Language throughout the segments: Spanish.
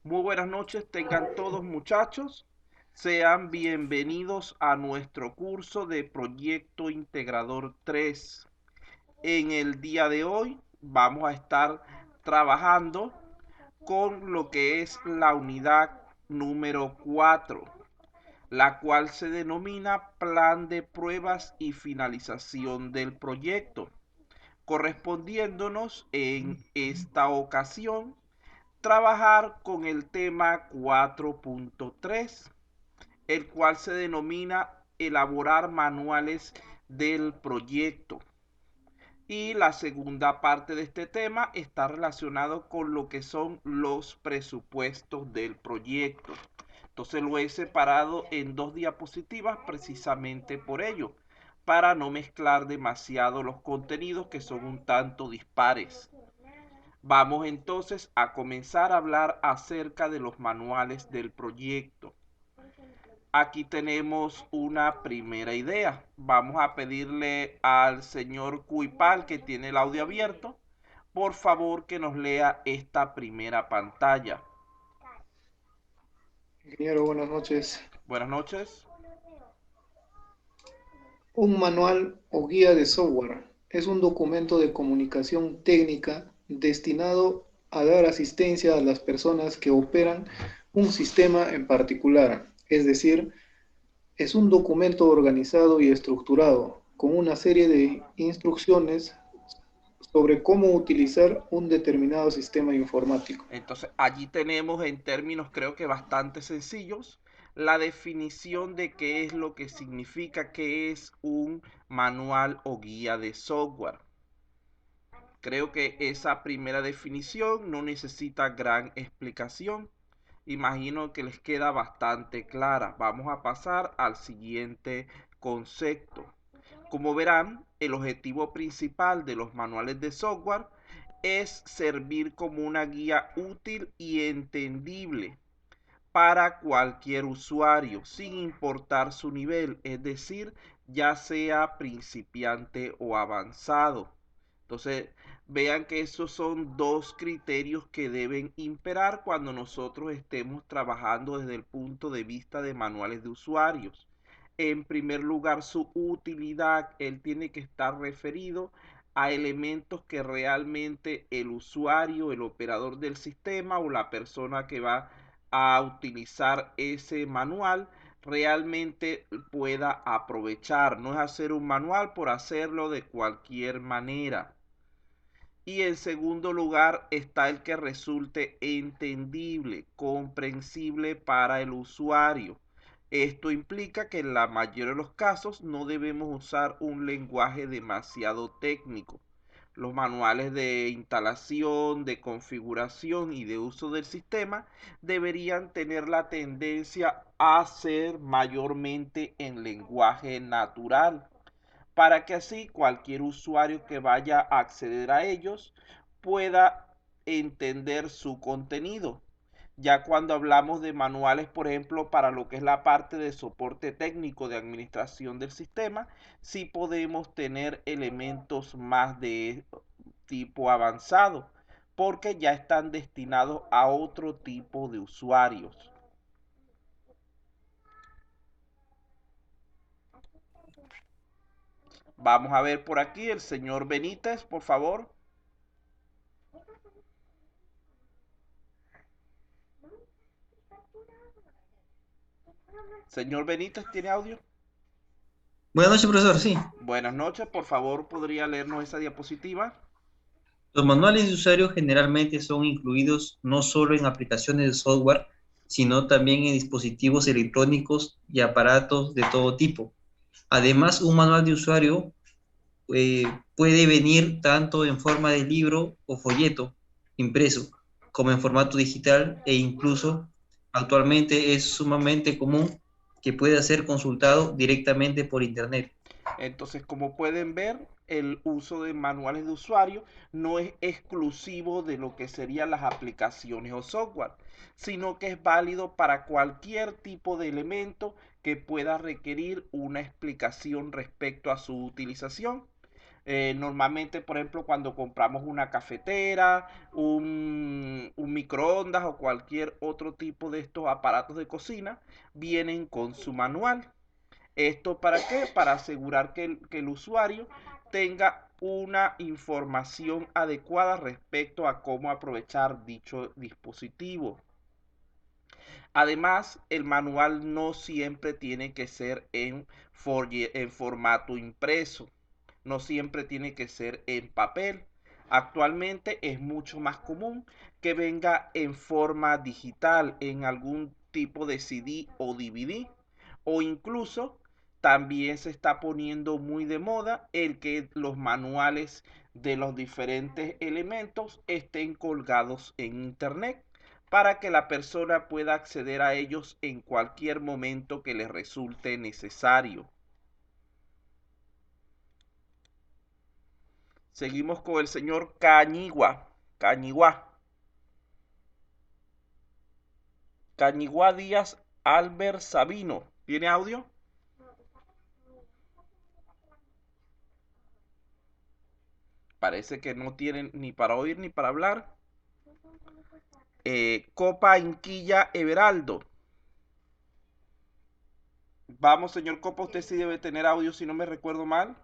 Muy buenas noches, tengan todos muchachos. Sean bienvenidos a nuestro curso de Proyecto Integrador 3. En el día de hoy vamos a estar trabajando con lo que es la unidad número 4, la cual se denomina Plan de Pruebas y Finalización del Proyecto, correspondiéndonos en esta ocasión trabajar con el tema 4.3, el cual se denomina elaborar manuales del proyecto. Y la segunda parte de este tema está relacionado con lo que son los presupuestos del proyecto. Entonces lo he separado en dos diapositivas precisamente por ello, para no mezclar demasiado los contenidos que son un tanto dispares. Vamos entonces a comenzar a hablar acerca de los manuales del proyecto. Aquí tenemos una primera idea. Vamos a pedirle al señor Cuipal, que tiene el audio abierto, por favor que nos lea esta primera pantalla. Ingeniero, buenas noches. Buenas noches. Un manual o guía de software es un documento de comunicación técnica destinado a dar asistencia a las personas que operan un sistema en particular. Es decir, es un documento organizado y estructurado con una serie de instrucciones sobre cómo utilizar un determinado sistema informático. Entonces, allí tenemos en términos creo que bastante sencillos la definición de qué es lo que significa que es un manual o guía de software. Creo que esa primera definición no necesita gran explicación. Imagino que les queda bastante clara. Vamos a pasar al siguiente concepto. Como verán, el objetivo principal de los manuales de software es servir como una guía útil y entendible para cualquier usuario, sin importar su nivel, es decir, ya sea principiante o avanzado. Entonces, vean que esos son dos criterios que deben imperar cuando nosotros estemos trabajando desde el punto de vista de manuales de usuarios. En primer lugar, su utilidad, él tiene que estar referido a elementos que realmente el usuario, el operador del sistema o la persona que va a utilizar ese manual realmente pueda aprovechar. No es hacer un manual por hacerlo de cualquier manera. Y en segundo lugar está el que resulte entendible, comprensible para el usuario. Esto implica que en la mayoría de los casos no debemos usar un lenguaje demasiado técnico. Los manuales de instalación, de configuración y de uso del sistema deberían tener la tendencia a ser mayormente en lenguaje natural, para que así cualquier usuario que vaya a acceder a ellos pueda entender su contenido. Ya cuando hablamos de manuales, por ejemplo, para lo que es la parte de soporte técnico de administración del sistema, sí podemos tener elementos más de tipo avanzado, porque ya están destinados a otro tipo de usuarios. Vamos a ver por aquí el señor Benítez, por favor. Señor Benítez, ¿tiene audio? Buenas noches, profesor. Sí, Buenas noches, por favor, ¿podría leernos esa diapositiva? los manuales de usuario generalmente son incluidos no solo en aplicaciones de software, sino también en dispositivos electrónicos y aparatos de todo tipo. Además, un manual de usuario eh, puede venir tanto en forma de libro o folleto impreso, como en formato digital e incluso actualmente es sumamente común que pueda ser consultado directamente por internet. Entonces, como pueden ver, el uso de manuales de usuario no es exclusivo de lo que serían las aplicaciones o software, sino que es válido para cualquier tipo de elemento que pueda requerir una explicación respecto a su utilización. Normalmente, por ejemplo, cuando compramos una cafetera, un microondas o cualquier otro tipo de estos aparatos de cocina, vienen con su manual. ¿Esto para qué? Para asegurar que el usuario tenga una información adecuada respecto a cómo aprovechar dicho dispositivo. Además, el manual no siempre tiene que ser en formato impreso, no siempre tiene que ser en papel. Actualmente es mucho más común que venga en forma digital, en algún tipo de CD o DVD, o incluso también se está poniendo muy de moda el que los manuales de los diferentes elementos estén colgados en internet para que la persona pueda acceder a ellos en cualquier momento que le resulte necesario. Seguimos con el señor Cañigua. Cañigua Díaz Albert Sabino. ¿Tiene audio? Parece que no tienen ni para oír ni para hablar. Copa Inquilla Everaldo. Vamos, señor Copa, usted sí debe tener audio si no me recuerdo mal.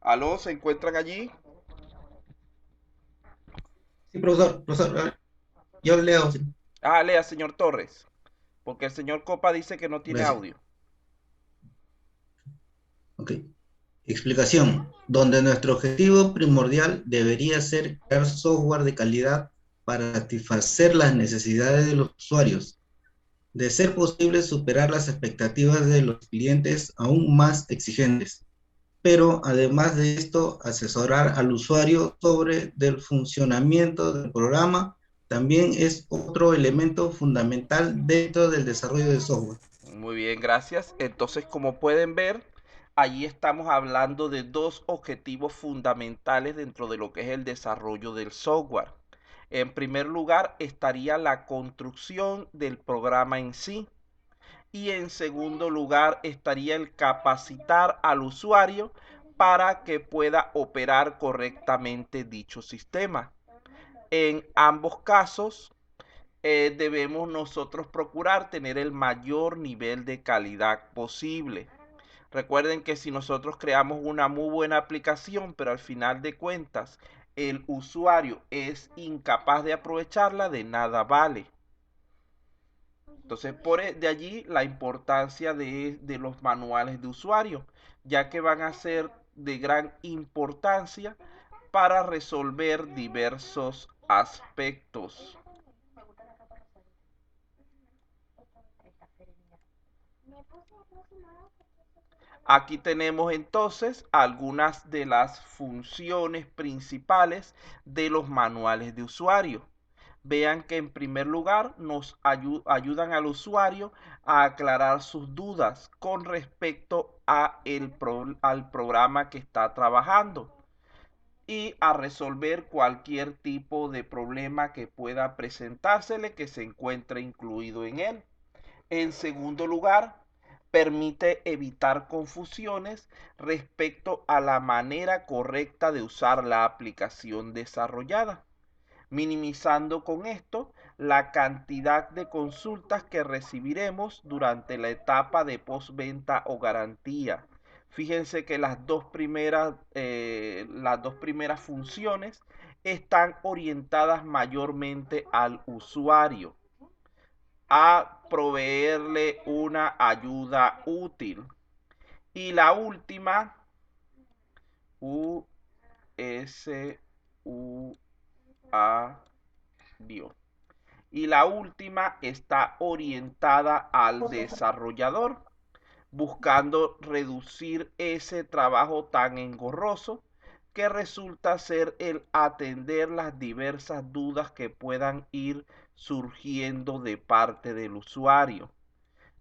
¿Aló? ¿Se encuentran allí? Sí, profesor, yo leo. Sí. Ah, lea, señor Torres, porque el señor Copa dice que no tiene Gracias. audio. Ok. Explicación. Donde nuestro objetivo primordial debería ser crear software de calidad para satisfacer las necesidades de los usuarios. De ser posible, superar las expectativas de los clientes aún más exigentes. Pero además de esto, asesorar al usuario sobre el funcionamiento del programa también es otro elemento fundamental dentro del desarrollo de software. Muy bien, gracias. Entonces, como pueden ver, allí estamos hablando de dos objetivos fundamentales dentro de lo que es el desarrollo del software. En primer lugar, estaría la construcción del programa en sí. Y en segundo lugar, estaría el capacitar al usuario para que pueda operar correctamente dicho sistema. En ambos casos, debemos nosotros procurar tener el mayor nivel de calidad posible. Recuerden que si nosotros creamos una muy buena aplicación, pero al final de cuentas el usuario es incapaz de aprovecharla, de nada vale. Entonces, de allí la importancia de los manuales de usuario, ya que van a ser de gran importancia para resolver diversos aspectos. Aquí tenemos entonces algunas de las funciones principales de los manuales de usuario. Vean que en primer lugar nos ayudan al usuario a aclarar sus dudas con respecto al programa que está trabajando y a resolver cualquier tipo de problema que pueda presentársele que se encuentre incluido en él. En segundo lugar, permite evitar confusiones respecto a la manera correcta de usar la aplicación desarrollada, minimizando con esto la cantidad de consultas que recibiremos durante la etapa de postventa o garantía. Fíjense que las dos primeras funciones están orientadas mayormente al usuario, a proveerle una ayuda útil. Y la última, y la última está orientada al desarrollador, buscando reducir ese trabajo tan engorroso que resulta ser el atender las diversas dudas que puedan ir surgiendo de parte del usuario.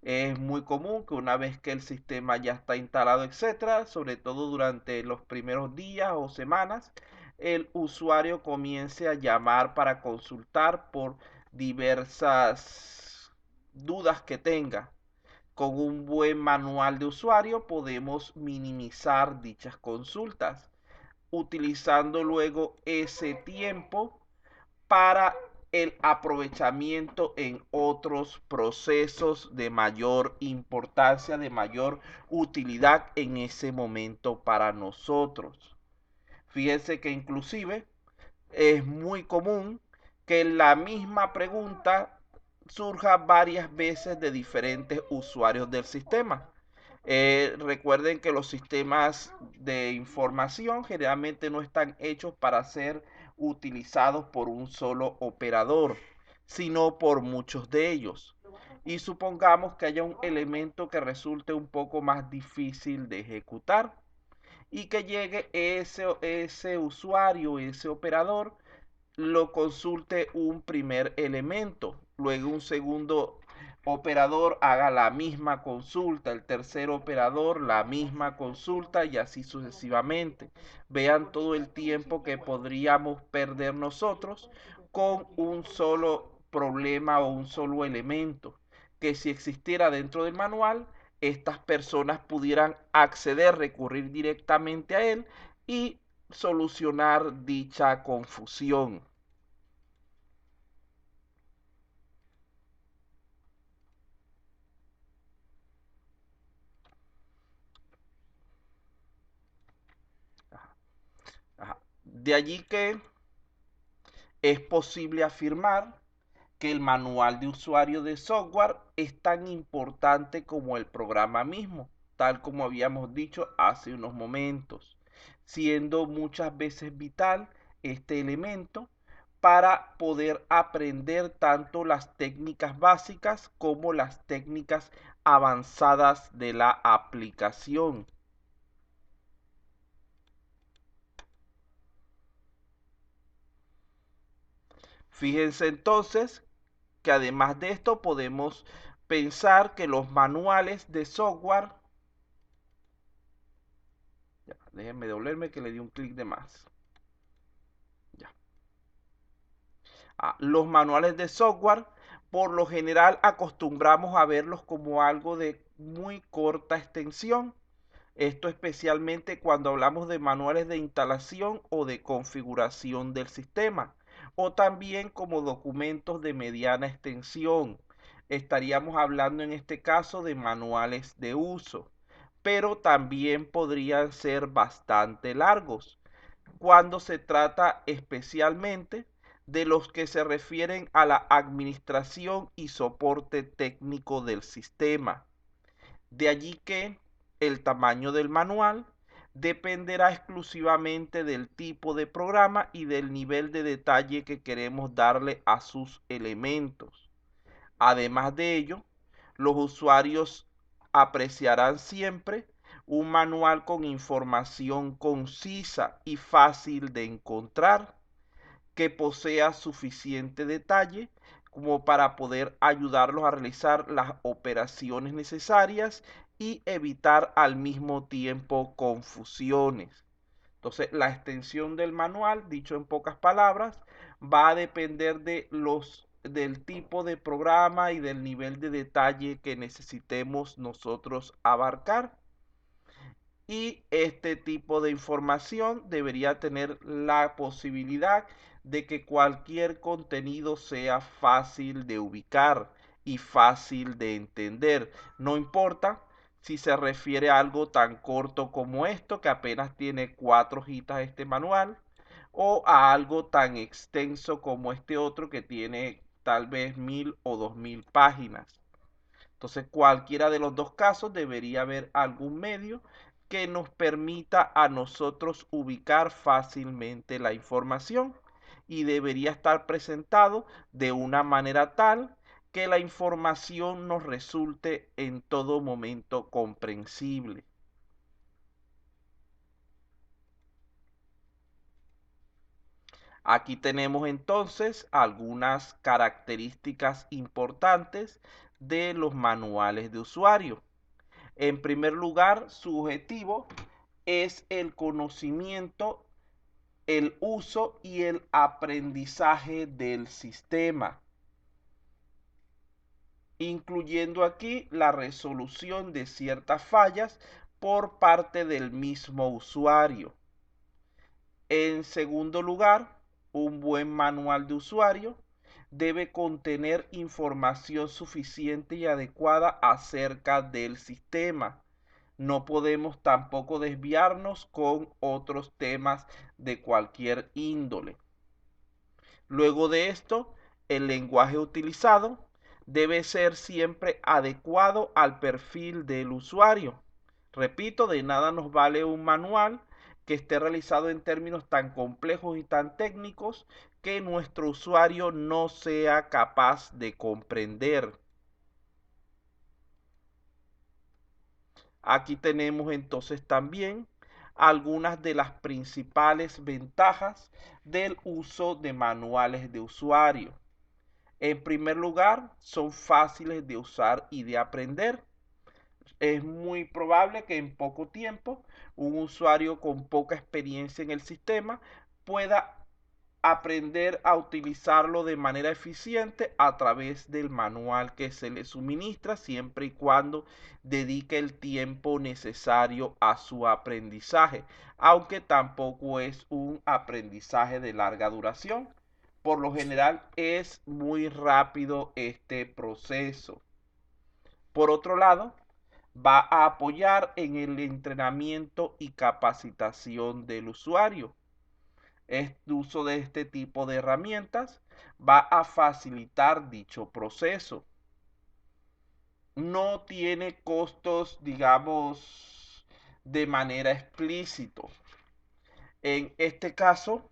Es muy común que una vez que el sistema ya está instalado, etcétera, sobre todo durante los primeros días o semanas, el usuario comience a llamar para consultar por diversas dudas que tenga. Con un buen manual de usuario podemos minimizar dichas consultas, utilizando luego ese tiempo para el aprovechamiento en otros procesos de mayor importancia, de mayor utilidad en ese momento para nosotros. Fíjense que inclusive es muy común que la misma pregunta surja varias veces de diferentes usuarios del sistema. Recuerden que los sistemas de información generalmente no están hechos para ser utilizados por un solo operador, sino por muchos de ellos. Y supongamos que haya un elemento que resulte un poco más difícil de ejecutar y que llegue ese usuario, ese operador, lo consulte un primer elemento, luego un segundo operador haga la misma consulta, el tercer operador la misma consulta y así sucesivamente. Vean todo el tiempo que podríamos perder nosotros con un solo problema o un solo elemento, que si existiera dentro del manual, estas personas pudieran acceder, recurrir directamente a él y solucionar dicha confusión. De allí que es posible afirmar que el manual de usuario de software es tan importante como el programa mismo, tal como habíamos dicho hace unos momentos, siendo muchas veces vital este elemento para poder aprender tanto las técnicas básicas como las técnicas avanzadas de la aplicación. Fíjense entonces que además de esto podemos pensar que los manuales de software, ya, déjenme doblarme que le di un clic de más. Ya. Los manuales de software, por lo general acostumbramos a verlos como algo de muy corta extensión. Esto especialmente cuando hablamos de manuales de instalación o de configuración del sistema, o también como documentos de mediana extensión. Estaríamos hablando en este caso de manuales de uso, pero también podrían ser bastante largos cuando se trata especialmente de los que se refieren a la administración y soporte técnico del sistema. De allí que el tamaño del manual dependerá exclusivamente del tipo de programa y del nivel de detalle que queremos darle a sus elementos. Además de ello, los usuarios apreciarán siempre un manual con información concisa y fácil de encontrar, que posea suficiente detalle como para poder ayudarlos a realizar las operaciones necesarias y evitar al mismo tiempo confusiones. Entonces, la extensión del manual, dicho en pocas palabras, va a depender del tipo de programa y del nivel de detalle que necesitemos nosotros abarcar. Y este tipo de información debería tener la posibilidad de que cualquier contenido sea fácil de ubicar y fácil de entender. No importa si se refiere a algo tan corto como esto, que apenas tiene 4 hojitas este manual, o a algo tan extenso como este otro que tiene tal vez 1000 o 2000 páginas. Entonces, cualquiera de los dos casos debería haber algún medio que nos permita a nosotros ubicar fácilmente la información y debería estar presentado de una manera tal que la información nos resulte en todo momento comprensible. Aquí tenemos entonces algunas características importantes de los manuales de usuario. En primer lugar, su objetivo es el conocimiento, el uso y el aprendizaje del sistema. incluyendo aquí la resolución de ciertas fallas por parte del mismo usuario. En segundo lugar, un buen manual de usuario debe contener información suficiente y adecuada acerca del sistema. No podemos tampoco desviarnos con otros temas de cualquier índole. Luego de esto, el lenguaje utilizado debe ser siempre adecuado al perfil del usuario. Repito, de nada nos vale un manual que esté realizado en términos tan complejos y tan técnicos que nuestro usuario no sea capaz de comprender. Aquí tenemos entonces también algunas de las principales ventajas del uso de manuales de usuario. En primer lugar, son fáciles de usar y de aprender. Es muy probable que en poco tiempo un usuario con poca experiencia en el sistema pueda aprender a utilizarlo de manera eficiente a través del manual que se le suministra, siempre y cuando dedique el tiempo necesario a su aprendizaje, aunque tampoco es un aprendizaje de larga duración. Por lo general es muy rápido este proceso. Por otro lado, va a apoyar en el entrenamiento y capacitación del usuario. El uso de este tipo de herramientas va a facilitar dicho proceso. No tiene costos, digamos, de manera explícita. En este caso,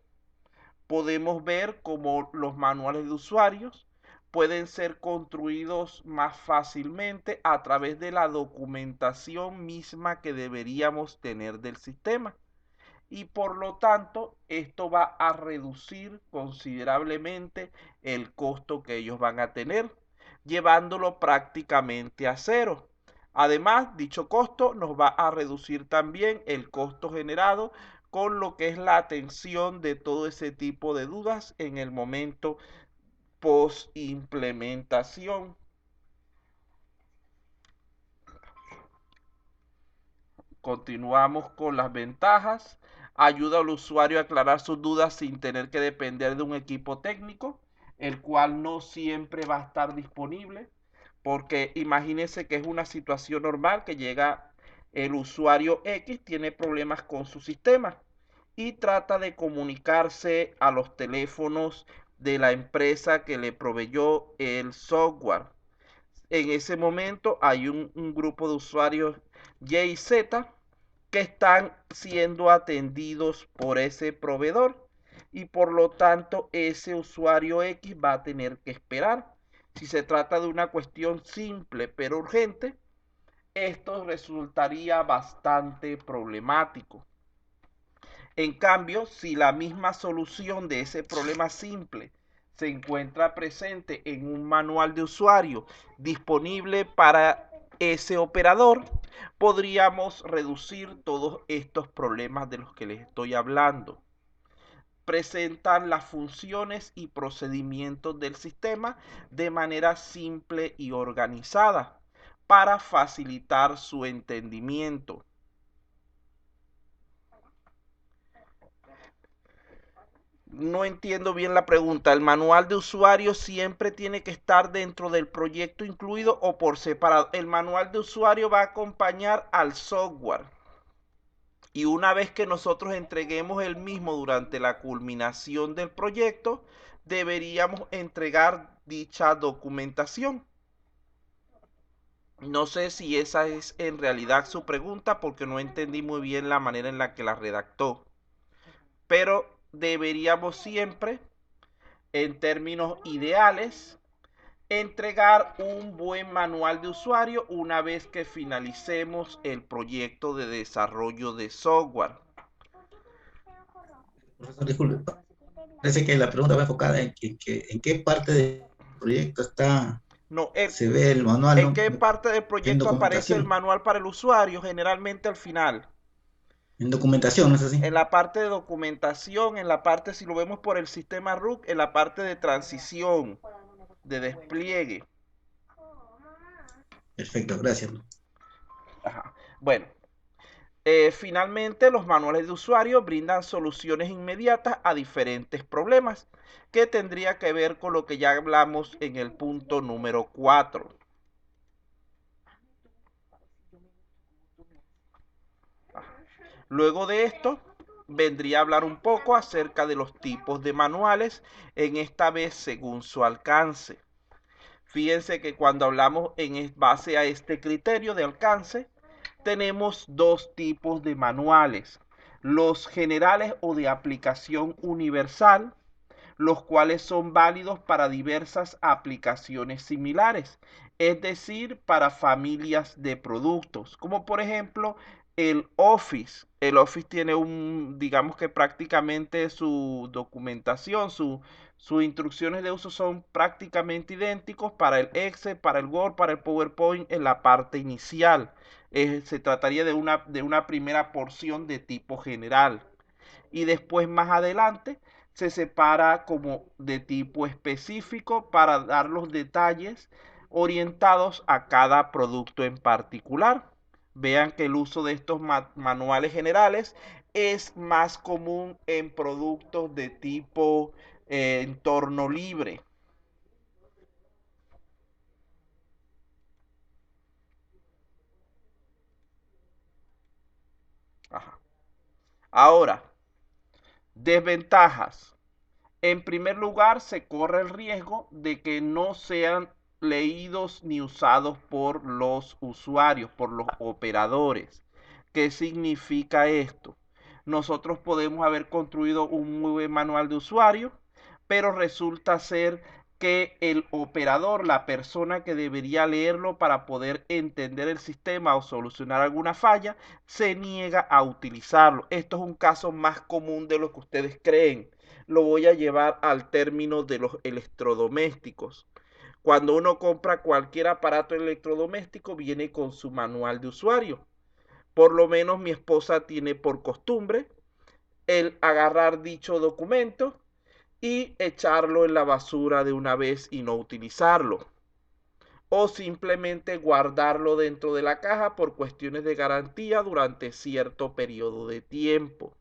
podemos ver cómo los manuales de usuarios pueden ser construidos más fácilmente a través de la documentación misma que deberíamos tener del sistema. Y por lo tanto, esto va a reducir considerablemente el costo que ellos van a tener, llevándolo prácticamente a cero. Además, dicho costo nos va a reducir también el costo generado con lo que es la atención de todo ese tipo de dudas en el momento post implementación. Continuamos con las ventajas. Ayuda al usuario a aclarar sus dudas sin tener que depender de un equipo técnico, el cual no siempre va a estar disponible, porque imagínense que es una situación normal que llega el usuario X, tiene problemas con su sistema y trata de comunicarse a los teléfonos de la empresa que le proveyó el software. En ese momento hay un grupo de usuarios Y y Z que están siendo atendidos por ese proveedor y por lo tanto ese usuario X va a tener que esperar. Si se trata de una cuestión simple pero urgente, esto resultaría bastante problemático. En cambio, si la misma solución de ese problema simple se encuentra presente en un manual de usuario disponible para ese operador, podríamos reducir todos estos problemas de los que les estoy hablando. Presentan las funciones y procedimientos del sistema de manera simple y organizada para facilitar su entendimiento. No entiendo bien la pregunta. ¿El manual de usuario siempre tiene que estar dentro del proyecto incluido o por separado? El manual de usuario va a acompañar al software. Y una vez que nosotros entreguemos el mismo durante la culminación del proyecto, deberíamos entregar dicha documentación. No sé si esa es en realidad su pregunta porque no entendí muy bien la manera en la que la redactó. Pero deberíamos siempre, en términos ideales, entregar un buen manual de usuario una vez que finalicemos el proyecto de desarrollo de software. Profesor, disculpe, parece que la pregunta va enfocada en qué parte del proyecto No, se ve el manual, ¿en ¿no? qué parte del En proyecto aparece el documentación. manual para el usuario? Generalmente al final. En documentación, ¿no es así? En la parte de documentación, en la parte, si lo vemos por el sistema RUC, en la parte de transición, de despliegue. Perfecto, gracias. Ajá. Bueno, finalmente los manuales de usuario brindan soluciones inmediatas a diferentes problemas, que tendría que ver con lo que ya hablamos en el punto número 4. Luego de esto, vendría a hablar un poco acerca de los tipos de manuales, en esta vez según su alcance. Fíjense que cuando hablamos en base a este criterio de alcance, tenemos dos tipos de manuales: los generales o de aplicación universal, los cuales son válidos para diversas aplicaciones similares, es decir, para familias de productos, como por ejemplo el Office. El Office tiene digamos que prácticamente su documentación, sus instrucciones de uso son prácticamente idénticos para el Excel, para el Word, para el PowerPoint en la parte inicial. Se trataría de una primera porción de tipo general. Y después más adelante se separa como de tipo específico para dar los detalles orientados a cada producto en particular. Vean que el uso de estos manuales generales es más común en productos de tipo entorno libre. Ajá. Ahora, desventajas. En primer lugar, se corre el riesgo de que no sean leídos ni usados por los usuarios, por los operadores. ¿Qué significa esto? Nosotros podemos haber construido un muy buen manual de usuario, pero resulta ser que el operador, la persona que debería leerlo para poder entender el sistema o solucionar alguna falla, se niega a utilizarlo. Esto es un caso más común de lo que ustedes creen. Lo voy a llevar al término de los electrodomésticos. Cuando uno compra cualquier aparato electrodoméstico, viene con su manual de usuario. Por lo menos mi esposa tiene por costumbre el agarrar dicho documento y echarlo en la basura de una vez y no utilizarlo. O simplemente guardarlo dentro de la caja por cuestiones de garantía durante cierto periodo de tiempo.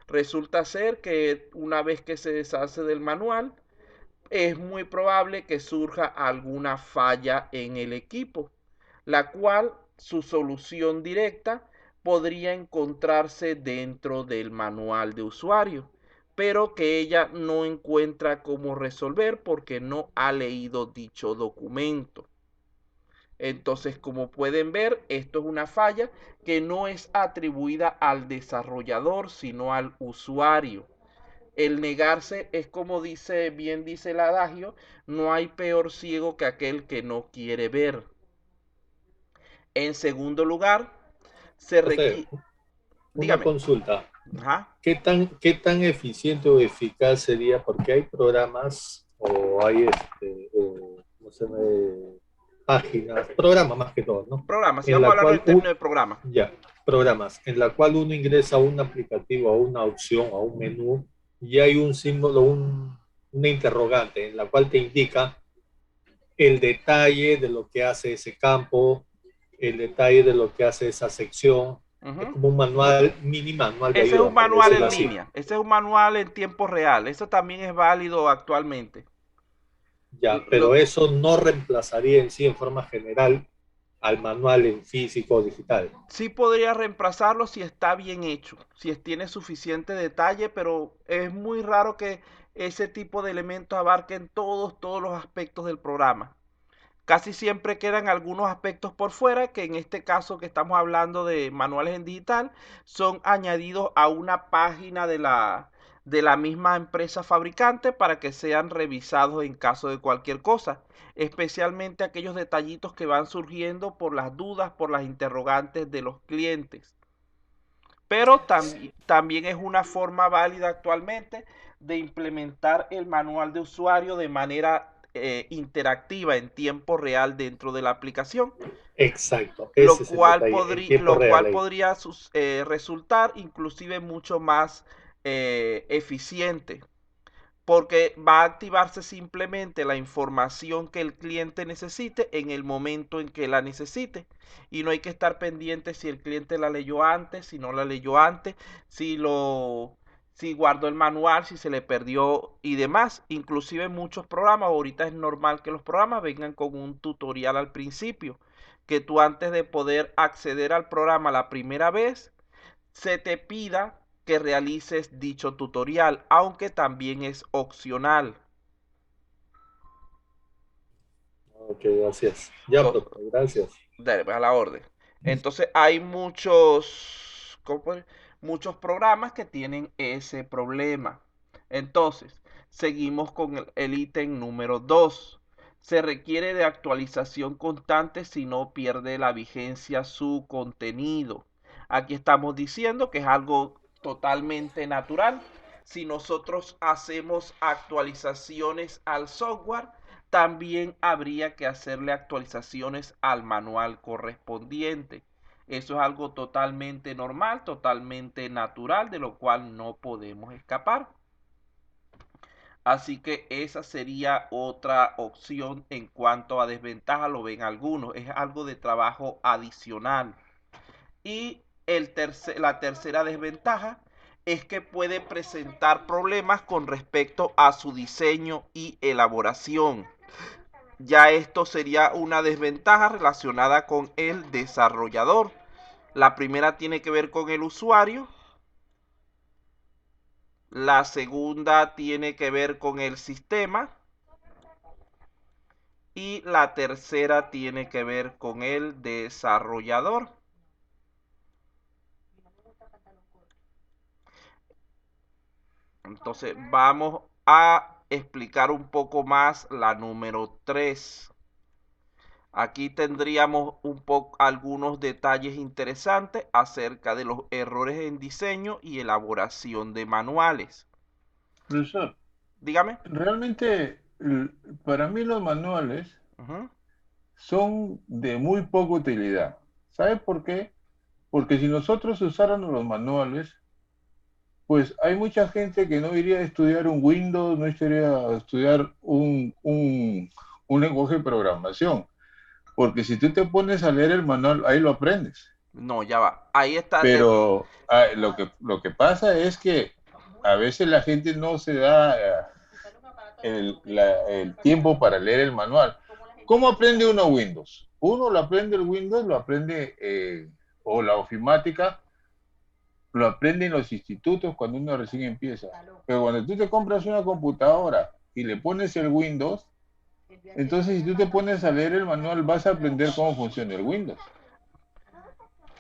Resulta ser que una vez que se deshace del manual, es muy probable que surja alguna falla en el equipo, la cual su solución directa podría encontrarse dentro del manual de usuario, pero que ella no encuentra cómo resolver porque no ha leído dicho documento. Entonces, como pueden ver, esto es una falla que no es atribuida al desarrollador, sino al usuario. El negarse es como bien dice el adagio, no hay peor ciego que aquel que no quiere ver. En segundo lugar, se José, requiere, una dígame, consulta. ajá, ¿Qué tan eficiente o eficaz sería? Porque hay programas o hay no sé, páginas, programas más que todo, ¿no? programa, si En vamos a la hablar cual, en términos de programa. ya, programas, en la cual uno ingresa a un aplicativo, a una opción, a un menú, y hay un símbolo, una interrogante, en la cual te indica el detalle de lo que hace ese campo, el detalle de lo que hace esa sección. Es Ujú. como un manual, mini manual de Ese es un ayuda, por manual decirlo en así. línea, ese es un manual en tiempo real, eso también es válido actualmente. Ya, pero eso no reemplazaría en sí, en forma general, al manual en físico o digital. Sí podría reemplazarlo si está bien hecho, si tiene suficiente detalle, pero es muy raro que ese tipo de elementos abarquen todos los aspectos del programa. Casi siempre quedan algunos aspectos por fuera, que en este caso que estamos hablando de manuales en digital, son añadidos a una página de la misma empresa fabricante para que sean revisados en caso de cualquier cosa, especialmente aquellos detallitos que van surgiendo por las dudas, por las interrogantes de los clientes. Pero también es una forma válida actualmente de implementar el manual de usuario de manera interactiva en tiempo real dentro de la aplicación, Exacto, ese es el detalle, en tiempo lo real cual ahí. podría resultar inclusive mucho más eficiente, porque va a activarse simplemente la información que el cliente necesite en el momento en que la necesite. Y no hay que estar pendiente si el cliente la leyó antes, si no la leyó antes, si guardó el manual, si se le perdió y demás. Inclusive muchos programas, ahorita es normal que los programas vengan con un tutorial al principio, que tú antes de poder acceder al programa la primera vez, se te pida que realices dicho tutorial, aunque también es opcional. Ok, gracias. Ya, So, profe, gracias. dale, a la orden. Entonces hay muchos programas que tienen ese problema. Entonces, seguimos con el ítem número 2. Se requiere de actualización constante si no pierde la vigencia su contenido. Aquí estamos diciendo que es algo totalmente natural. Si nosotros hacemos actualizaciones al software, también habría que hacerle actualizaciones al manual correspondiente. Eso es algo totalmente normal, totalmente natural, de lo cual no podemos escapar. Así que esa sería otra opción en cuanto a desventaja, lo ven algunos. Es algo de trabajo adicional. Y la tercera desventaja es que puede presentar problemas con respecto a su diseño y elaboración. Ya esto sería una desventaja relacionada con el desarrollador. La primera tiene que ver con el usuario. La segunda tiene que ver con el sistema. Y la tercera tiene que ver con el desarrollador. Entonces vamos a explicar un poco más la número 3. Aquí tendríamos algunos detalles interesantes acerca de los errores en diseño y elaboración de manuales. Profesor, Dígame. realmente para mí los manuales son de muy poca utilidad. ¿Sabe por qué? Porque si nosotros usáramos los manuales, pues hay mucha gente que no iría a estudiar un Windows, no iría a estudiar un lenguaje de programación. Porque si tú te pones a leer el manual, ahí lo aprendes. No, ya va. Ahí está. Pero lo que pasa es que a veces la gente no se da el tiempo para leer el manual. ¿Cómo aprende uno Windows? Uno lo aprende el Windows, lo aprende, o la ofimática, lo aprende en los institutos cuando uno recién empieza. Pero cuando tú te compras una computadora y le pones el Windows, entonces si tú te pones a leer el manual vas a aprender cómo funciona el Windows.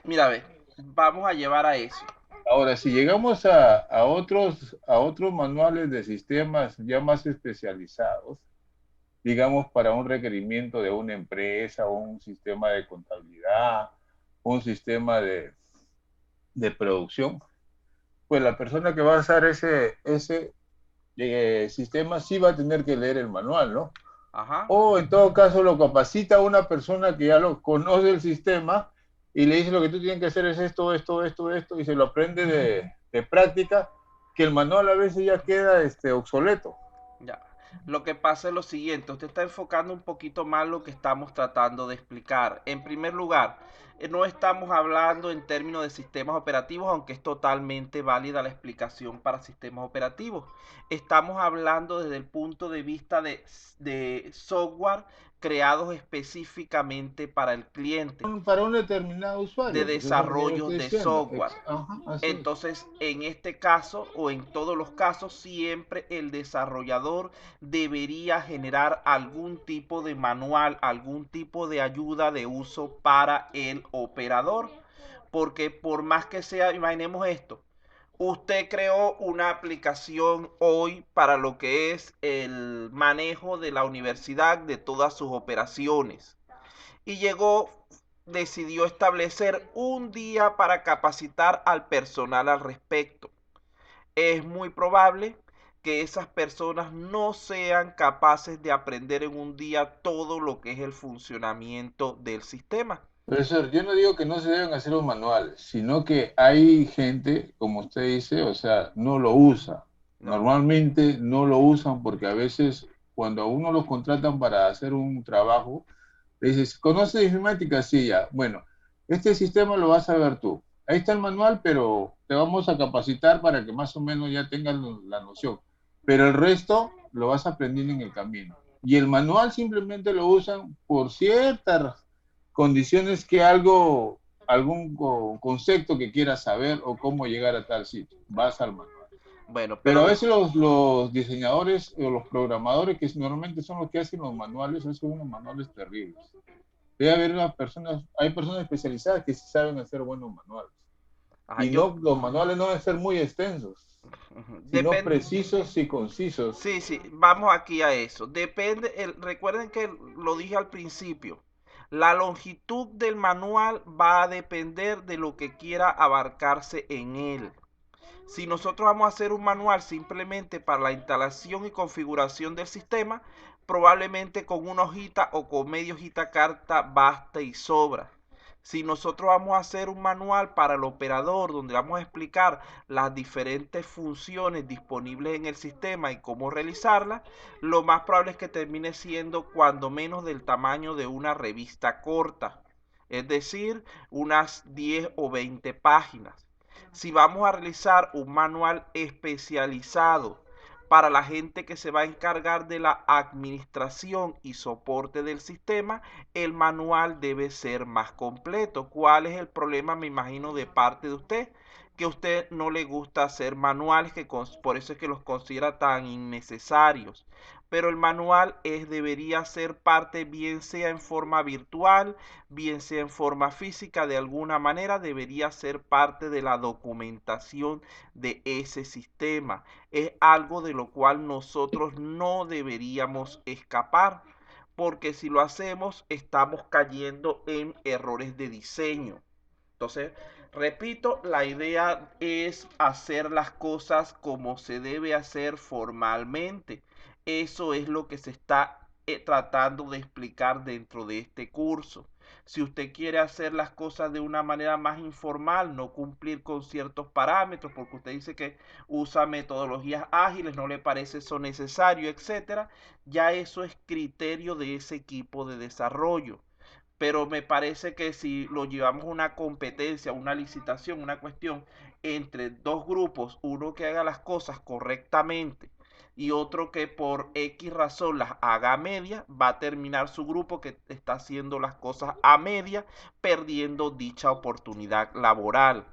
Mira, ve, vamos a llevar a eso. Ahora, si llegamos a otros manuales de sistemas ya más especializados, digamos para un requerimiento de una empresa, o un sistema de contabilidad, un sistema de producción, pues la persona que va a usar ese sistema sí va a tener que leer el manual, ¿no? Ajá. O en todo caso lo capacita a una persona que ya lo conoce el sistema y le dice lo que tú tienes que hacer es esto, y se lo aprende de práctica, que el manual a veces ya queda obsoleto. Ya. Lo que pasa es lo siguiente, usted está enfocando un poquito más lo que estamos tratando de explicar. En primer lugar, no estamos hablando en términos de sistemas operativos, aunque es totalmente válida la explicación para sistemas operativos. Estamos hablando desde el punto de vista de software creados específicamente para el cliente, Para un determinado usuario. de desarrollo de software. Ajá, Entonces, en este caso o en todos los casos, siempre el desarrollador debería generar algún tipo de manual, algún tipo de ayuda de uso para el operador. Porque por más que sea, imaginemos esto, usted creó una aplicación hoy para lo que es el manejo de la universidad, de todas sus operaciones. Y decidió establecer un día para capacitar al personal al respecto. Es muy probable que esas personas no sean capaces de aprender en un día todo lo que es el funcionamiento del sistema. Profesor, yo no digo que no se deben hacer los manuales, sino que hay gente, como usted dice, o sea, no lo usa. No. Normalmente no lo usan porque a veces cuando a uno los contratan para hacer un trabajo, le dices, ¿conoces informática? Sí, ya. Bueno, este sistema lo vas a ver tú. Ahí está el manual, pero te vamos a capacitar para que más o menos ya tengas la noción. Pero el resto lo vas aprendiendo en el camino. Y el manual simplemente lo usan por ciertas condiciones que algún concepto que quieras saber o cómo llegar a tal sitio. Vas al manual. Bueno, Pero pero a veces los diseñadores o los programadores, que normalmente son los que hacen los manuales, hacen unos manuales terribles. Debe haber hay personas especializadas que sí saben hacer buenos manuales. ajá, Y no, los manuales no deben ser muy extensos, sino depende. precisos y concisos. Sí, sí, vamos aquí a eso. Depende, recuerden que lo dije al principio. La longitud del manual va a depender de lo que quiera abarcarse en él. Si nosotros vamos a hacer un manual simplemente para la instalación y configuración del sistema, probablemente con una hojita o con media hojita carta basta y sobra. Si nosotros vamos a hacer un manual para el operador donde vamos a explicar las diferentes funciones disponibles en el sistema y cómo realizarlas, lo más probable es que termine siendo cuando menos del tamaño de una revista corta, es decir, unas 10 o 20 páginas. Si vamos a realizar un manual especializado para la gente que se va a encargar de la administración y soporte del sistema, el manual debe ser más completo. ¿Cuál es el problema, me imagino, de parte de usted? Que a usted no le gusta hacer manuales, que por eso es que los considera tan innecesarios. Pero el manual debería ser parte, bien sea en forma virtual, bien sea en forma física, de alguna manera debería ser parte de la documentación de ese sistema. Es algo de lo cual nosotros no deberíamos escapar, porque si lo hacemos estamos cayendo en errores de diseño. Entonces, repito, la idea es hacer las cosas como se debe hacer formalmente. Eso es lo que se está tratando de explicar dentro de este curso. Si usted quiere hacer las cosas de una manera más informal, no cumplir con ciertos parámetros, porque usted dice que usa metodologías ágiles, no le parece eso necesario, etcétera, ya eso es criterio de ese equipo de desarrollo. Pero me parece que si lo llevamos a una competencia, una licitación, una cuestión entre dos grupos, uno que haga las cosas correctamente y otro que por X razón las haga a media, va a terminar su grupo que está haciendo las cosas a media, perdiendo dicha oportunidad laboral.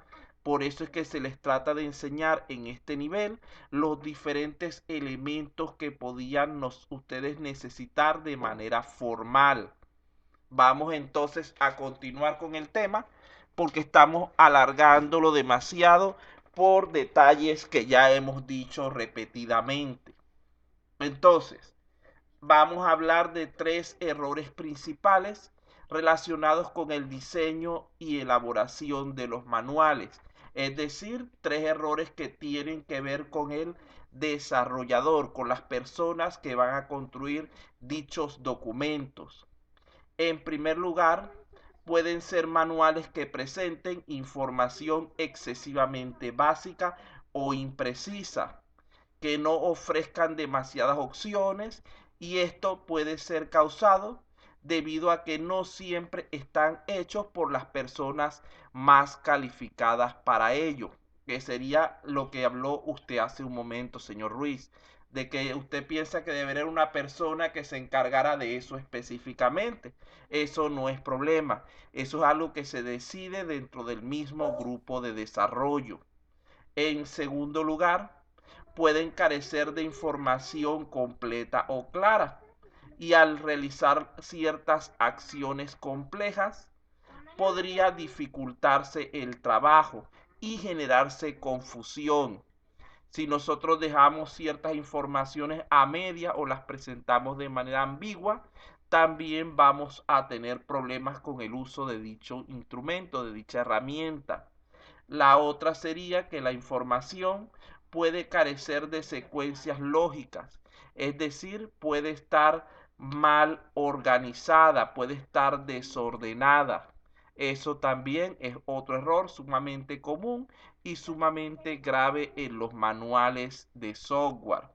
Por eso es que se les trata de enseñar en este nivel los diferentes elementos que podían ustedes necesitar de manera formal. Vamos entonces a continuar con el tema porque estamos alargándolo demasiado por detalles que ya hemos dicho repetidamente. Entonces, vamos a hablar de 3 errores principales relacionados con el diseño y elaboración de los manuales. Es decir, 3 errores que tienen que ver con el desarrollador, con las personas que van a construir dichos documentos. En primer lugar, pueden ser manuales que presenten información excesivamente básica o imprecisa, que no ofrezcan demasiadas opciones, y esto puede ser causado debido a que no siempre están hechos por las personas más calificadas para ello, que sería lo que habló usted hace un momento, señor Ruiz, de que usted piensa que debería haber una persona que se encargara de eso específicamente. Eso no es problema, eso es algo que se decide dentro del mismo grupo de desarrollo. En segundo lugar, pueden carecer de información completa o clara, y al realizar ciertas acciones complejas podría dificultarse el trabajo y generarse confusión. Si nosotros dejamos ciertas informaciones a media o las presentamos de manera ambigua, también vamos a tener problemas con el uso de dicho instrumento, de dicha herramienta. La otra sería que la información puede carecer de secuencias lógicas, es decir, puede estar mal organizada, puede estar desordenada. Eso también es otro error sumamente común y sumamente grave en los manuales de software.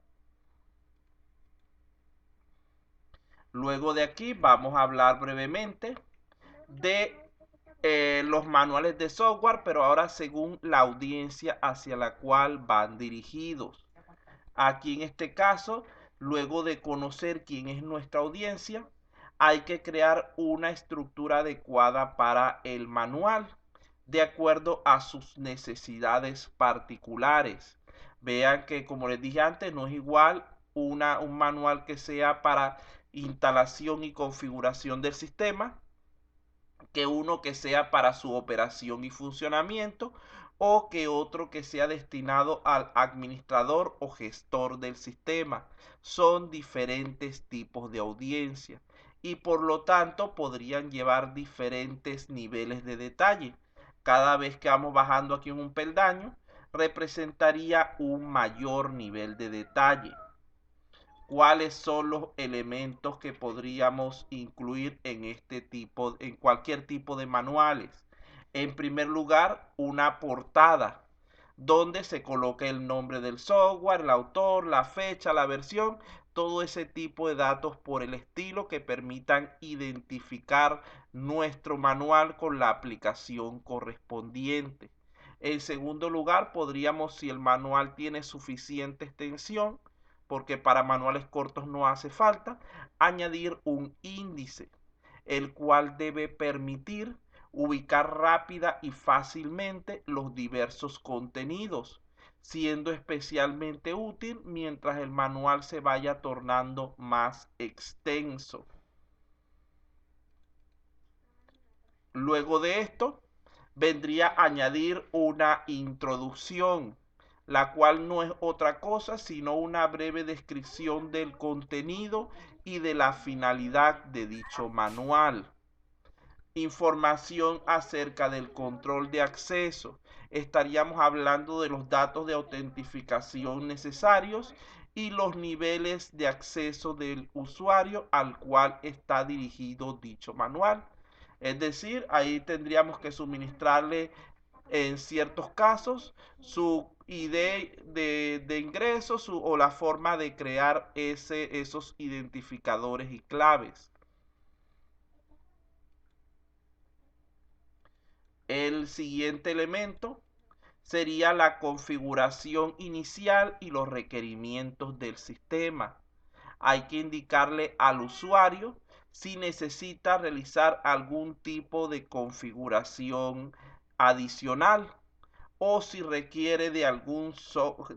Luego de aquí vamos a hablar brevemente de los manuales de software, pero ahora según la audiencia hacia la cual van dirigidos. Aquí en este caso, luego de conocer quién es nuestra audiencia, hay que crear una estructura adecuada para el manual de acuerdo a sus necesidades particulares. Vean que, como les dije antes, no es igual un manual que sea para instalación y configuración del sistema que uno que sea para su operación y funcionamiento o que otro que sea destinado al administrador o gestor del sistema. Son diferentes tipos de audiencia y por lo tanto podrían llevar diferentes niveles de detalle. Cada vez que vamos bajando aquí en un peldaño, representaría un mayor nivel de detalle. ¿Cuáles son los elementos que podríamos incluir en cualquier tipo de manuales? En primer lugar, una portada donde se coloque el nombre del software, el autor, la fecha, la versión, todo ese tipo de datos por el estilo que permitan identificar nuestro manual con la aplicación correspondiente. En segundo lugar, podríamos, si el manual tiene suficiente extensión, porque para manuales cortos no hace falta, añadir un índice, el cual debe permitir ubicar rápida y fácilmente los diversos contenidos, siendo especialmente útil mientras el manual se vaya tornando más extenso. Luego de esto, vendría a añadir una introducción, la cual no es otra cosa sino una breve descripción del contenido y de la finalidad de dicho manual. Información acerca del control de acceso. Estaríamos hablando de los datos de autentificación necesarios y los niveles de acceso del usuario al cual está dirigido dicho manual. Es decir, ahí tendríamos que suministrarle en ciertos casos su ID de ingreso o la forma de crear esos identificadores y claves. El siguiente elemento sería la configuración inicial y los requerimientos del sistema. Hay que indicarle al usuario si necesita realizar algún tipo de configuración adicional o si requiere de algún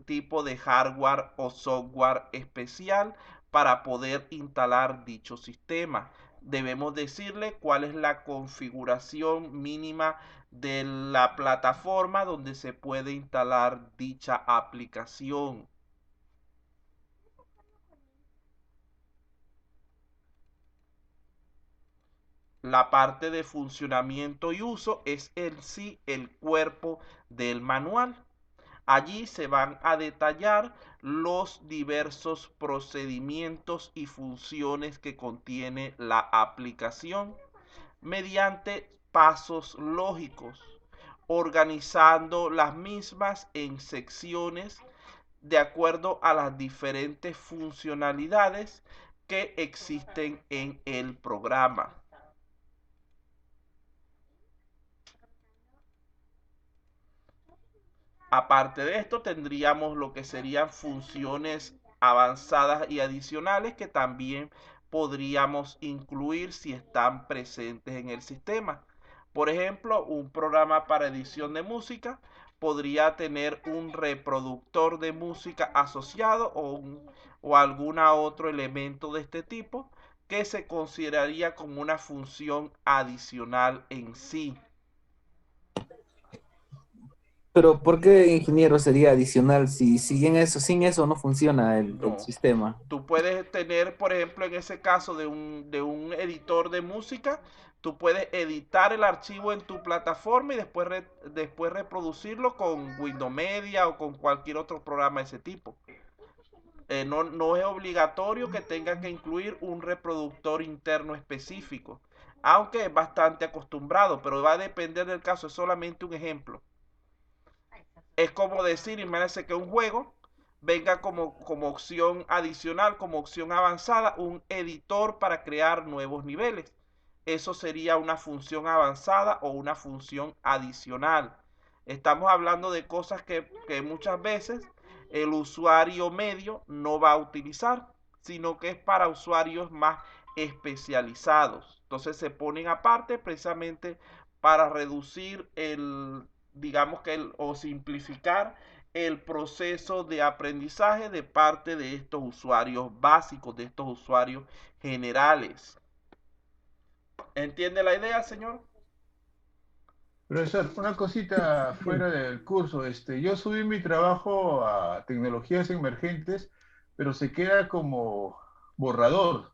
tipo de hardware o software especial para poder instalar dicho sistema. Debemos decirle cuál es la configuración mínima de la plataforma donde se puede instalar dicha aplicación. La parte de funcionamiento y uso es en sí el cuerpo del manual. Allí se van a detallar los diversos procedimientos y funciones que contiene la aplicación mediante pasos lógicos, organizando las mismas en secciones de acuerdo a las diferentes funcionalidades que existen en el programa. Aparte de esto, tendríamos lo que serían funciones avanzadas y adicionales que también podríamos incluir si están presentes en el sistema. Por ejemplo, un programa para edición de música podría tener un reproductor de música asociado o algún otro elemento de este tipo que se consideraría como una función adicional en sí. Pero ¿por qué ingeniero sería adicional si sin eso no funciona el No. sistema? Tú puedes tener, por ejemplo, en ese caso de un editor de música, tú puedes editar el archivo en tu plataforma y después reproducirlo con Windows Media o con cualquier otro programa de ese tipo. No es obligatorio que tenga que incluir un reproductor interno específico. aunque es bastante acostumbrado, pero va a depender del caso, es solamente un ejemplo. Es como decir, imagínense que un juego venga como opción adicional, como opción avanzada, un editor para crear nuevos niveles. Eso sería una función avanzada o una función adicional. Estamos hablando de cosas que muchas veces el usuario medio no va a utilizar, sino que es para usuarios más especializados. Entonces se ponen aparte precisamente para reducir digamos que o simplificar el proceso de aprendizaje de parte de estos usuarios básicos, de estos usuarios generales. ¿Entiende la idea, señor? Profesor, una cosita fuera del curso. Yo subí mi trabajo a tecnologías emergentes, pero se queda como borrador,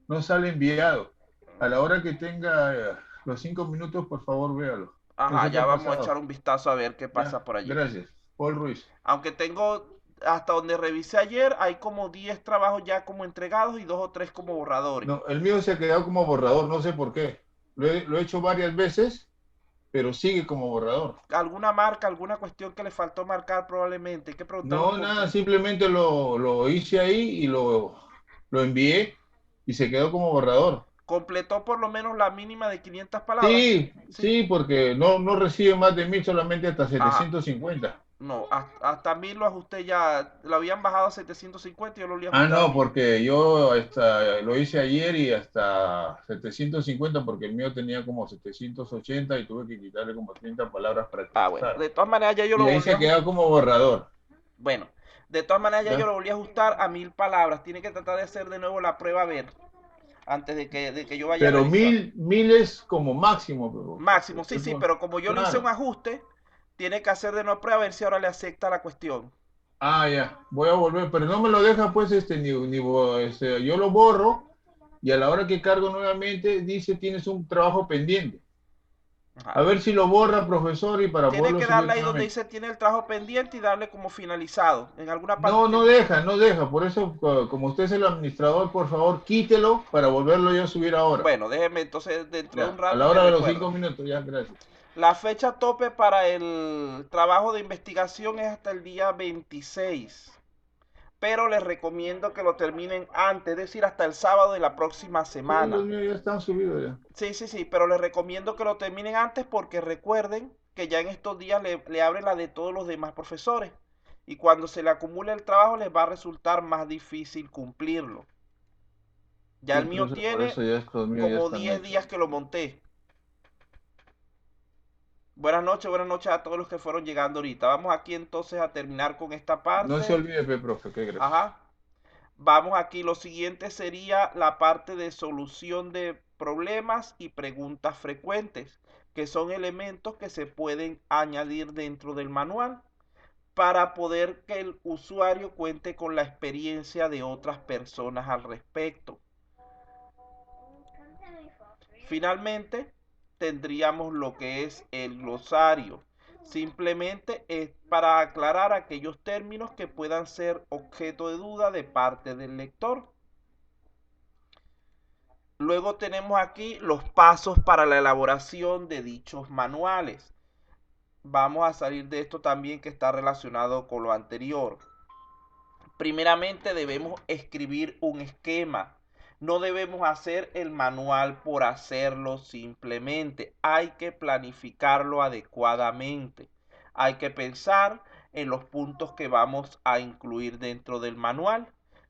no sale enviado. A la hora que tenga los 5 minutos, por favor, véalo. No Ajá, sé qué ya ha vamos a echar pasado. un vistazo a ver qué pasa Ya, por allí. gracias. Paul Ruiz. Aunque tengo, hasta donde revisé ayer, hay como 10 trabajos ya como entregados y 2 o 3 como borradores. No, el mío se ha quedado como borrador, no sé por qué. Lo he hecho varias veces, pero sigue como borrador. ¿Alguna marca, alguna cuestión que le faltó marcar probablemente? Hay que preguntarle No, por nada, qué. simplemente lo hice ahí y lo envié y se quedó como borrador. ¿Completó por lo menos la mínima de 500 palabras? Sí, Sí. sí, porque no recibe más de 1000, solamente hasta Ajá. 750. No, hasta 1000 lo ajusté ya. Lo habían bajado a 750 y yo lo había Ah, ajustado a no, 1000. porque yo lo hice ayer y hasta 750 porque el mío tenía como 780 y tuve que quitarle como 30 palabras para que Ah, bueno. pasara. De todas maneras ya yo Y lo ahí volví se a ha quedado ajustar. como borrador. Bueno, de todas maneras ya yo ¿Ya? lo volví a ajustar a 1000 palabras. Tiene que tratar de hacer de nuevo la prueba a ver. Antes de que yo vaya a Pero revisar. mil es como máximo, Máximo, sí, sí, pero como yo le hice un claro. ajuste, tiene que hacer de nuevo prueba a ver si ahora le acepta la cuestión. Ah, ya, voy a volver, pero no me lo deja pues yo lo borro y a la hora que cargo nuevamente dice tienes un trabajo pendiente. A Ajá. ver si lo borra, profesor, y para Tiene poderlo que subir darle ahí donde nuevamente. dice tiene el trabajo pendiente y darle como finalizado. En alguna parte No, tiene. no deja, por eso como usted es el administrador, por favor, quítelo para volverlo yo a subir ahora. Bueno, déjeme entonces dentro de un Ya, a rato la me hora de los recuerda. 5 minutos, ya, gracias. La fecha tope para el trabajo de investigación es hasta el día 26. Pero les recomiendo que lo terminen antes, es decir, hasta el sábado de la próxima Sí, los semana. míos ya están subidos ya. Sí, sí, sí, pero les recomiendo que lo terminen antes porque recuerden que ya en estos días le abren la de todos los demás profesores. Y cuando se le acumule el trabajo les va a resultar más difícil cumplirlo. Ya Sí, el mío profesor, por tiene eso ya estos míos ya como están 10 hechos. días que lo monté. Buenas noches a todos los que fueron llegando ahorita. Vamos aquí entonces a terminar con esta No se parte. olvide, profe, que gracias. Ajá. Vamos aquí, lo siguiente sería la parte de solución de problemas y preguntas frecuentes, que son elementos que se pueden añadir dentro del manual para poder que el usuario cuente con la experiencia de otras personas al respecto. Finalmente, tendríamos lo que es el glosario. Simplemente es para aclarar aquellos términos que puedan ser objeto de duda de parte del lector. Luego tenemos aquí los pasos para la elaboración de dichos manuales. Vamos a salir de esto también que está relacionado con lo anterior. Primeramente debemos escribir un esquema. No debemos hacer el manual por hacerlo simplemente. Hay que planificarlo adecuadamente. Hay que pensar en los puntos que vamos a incluir dentro del manual,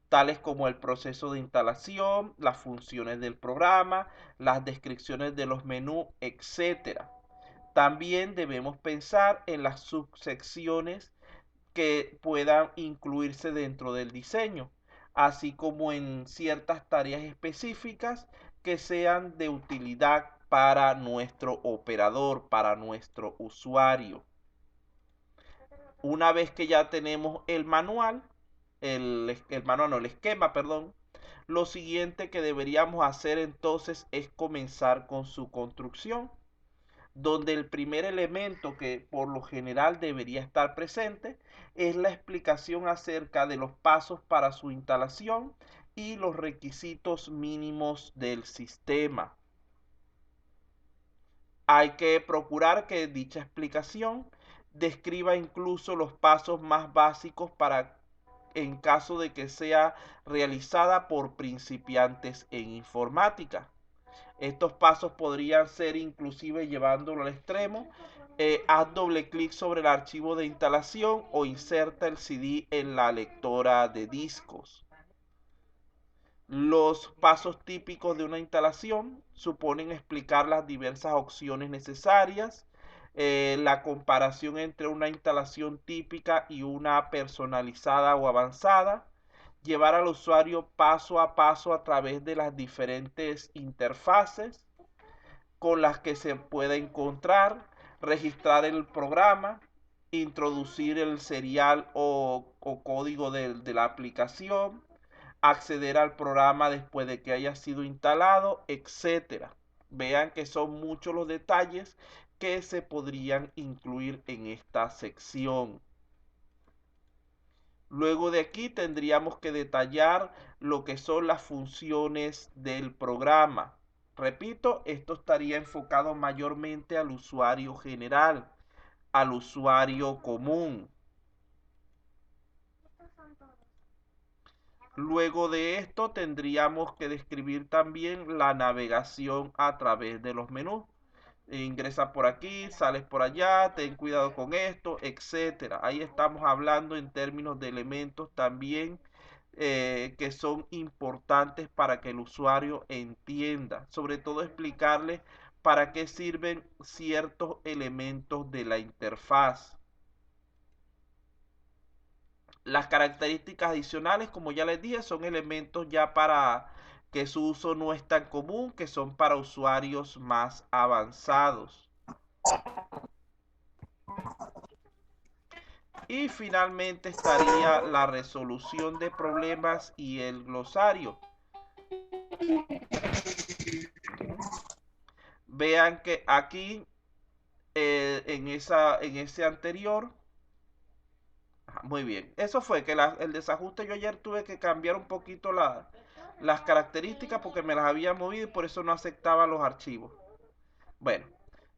tales como el proceso de instalación, las funciones del programa, las descripciones de los menús, etc. También debemos pensar en las subsecciones que puedan incluirse dentro del diseño, así como en ciertas tareas específicas que sean de utilidad para nuestro operador, para nuestro usuario. Una vez que ya tenemos el manual, el esquema, perdón, lo siguiente que deberíamos hacer entonces es comenzar con su construcción, donde el primer elemento que por lo general debería estar presente es la explicación acerca de los pasos para su instalación y los requisitos mínimos del sistema. Hay que procurar que dicha explicación describa incluso los pasos más básicos para en caso de que sea realizada por principiantes en informática. Estos pasos podrían ser inclusive llevándolo al extremo. Haz doble clic sobre el archivo de instalación o inserta el CD en la lectora de discos. Los pasos típicos de una instalación suponen explicar las diversas opciones necesarias, la comparación entre una instalación típica y una personalizada o avanzada, llevar al usuario paso a paso a través de las diferentes interfaces con las que se puede encontrar, registrar el programa, introducir el serial o código de la aplicación, acceder al programa después de que haya sido instalado, etcétera. Vean que son muchos los detalles que se podrían incluir en esta sección. Luego de aquí tendríamos que detallar lo que son las funciones del programa. Repito, esto estaría enfocado mayormente al usuario general, al usuario común. Luego de esto tendríamos que describir también la navegación a través de los menús. Ingresa por aquí, sales por allá, ten cuidado con esto, etcétera. Ahí estamos hablando en términos de elementos también que son importantes para que el usuario entienda. Sobre todo explicarle para qué sirven ciertos elementos de la interfaz. Las características adicionales, como ya les dije, son elementos ya para que su uso no es tan común, que son para usuarios más avanzados. Y finalmente estaría la resolución de problemas y el glosario. Vean que aquí en ese anterior, muy bien, eso fue que el desajuste, yo ayer tuve que cambiar un poquito las características porque me las había movido y por eso no aceptaba los archivos. Bueno,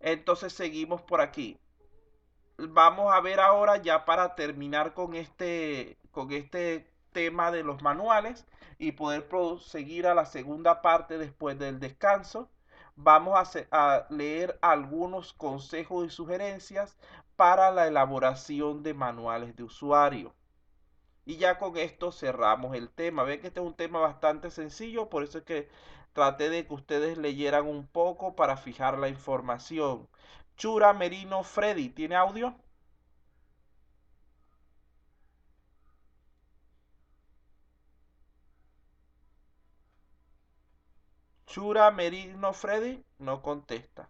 entonces seguimos por aquí. Vamos a ver ahora, ya para terminar con este tema de los manuales y poder proseguir a la segunda parte después del descanso. Vamos a leer algunos consejos y sugerencias para la elaboración de manuales de usuario. Y ya con esto cerramos el tema. Ven que este es un tema bastante sencillo, por eso es que traté de que ustedes leyeran un poco para fijar la información. Chura Merino Freddy, ¿tiene audio? Chura Merino Freddy no contesta.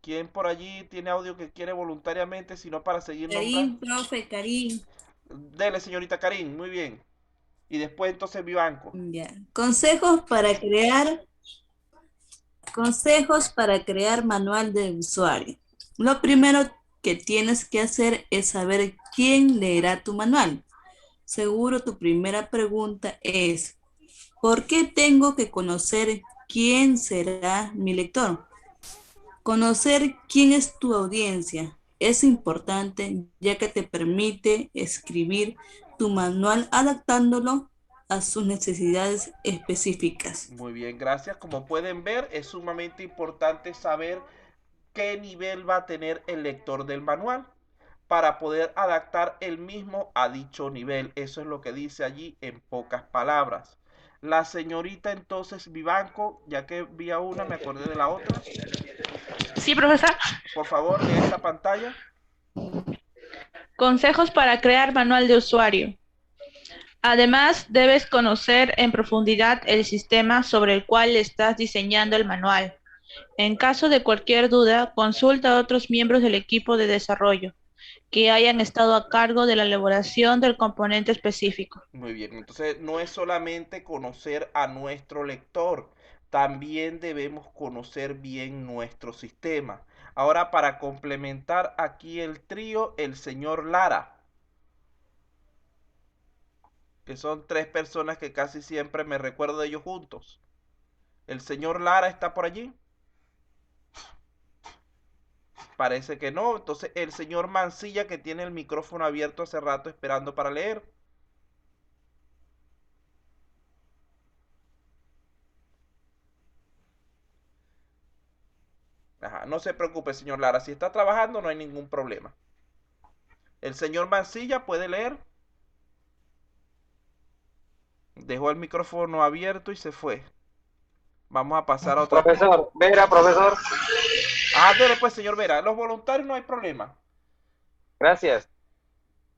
¿Quién por allí tiene audio que quiere voluntariamente, sino para seguir nombrando? Karim, profe, Karim. Dele, señorita Karim, muy bien. Y después entonces Vivanco. Ya. Consejos para crear manual de usuario. Lo primero que tienes que hacer es saber quién leerá tu manual. Seguro tu primera pregunta es, ¿por qué tengo que conocer quién será mi lector? Conocer quién es tu audiencia es importante ya que te permite escribir tu manual adaptándolo a sus necesidades específicas. Muy bien, gracias. Como pueden ver, es sumamente importante saber qué nivel va a tener el lector del manual para poder adaptar el mismo a dicho nivel. Eso es lo que dice allí en pocas palabras. La señorita entonces Vivanco, ya que vi a una, me acordé de la otra. Sí, profesor. Por favor, lee esta pantalla. Consejos para crear manual de usuario. Además, debes conocer en profundidad el sistema sobre el cual estás diseñando el manual. En caso de cualquier duda, consulta a otros miembros del equipo de desarrollo que hayan estado a cargo de la elaboración del componente específico. Muy bien, entonces no es solamente conocer a nuestro lector, también debemos conocer bien nuestro sistema. Ahora, para complementar aquí el trío, el señor Lara, que son tres personas que casi siempre me recuerdo de ellos juntos. ¿El señor Lara está por allí? Parece que no. Entonces el señor Mancilla, que tiene el micrófono abierto hace rato esperando para leer. Ajá, no se preocupe, señor Lara. Si está trabajando, no hay ningún problema. El señor Mancilla puede leer. Dejó el micrófono abierto y se fue. Vamos a pasar a otra. Profesor, Vera, profesor. Ah, dele pues, señor Vera. Los voluntarios no hay problema. Gracias.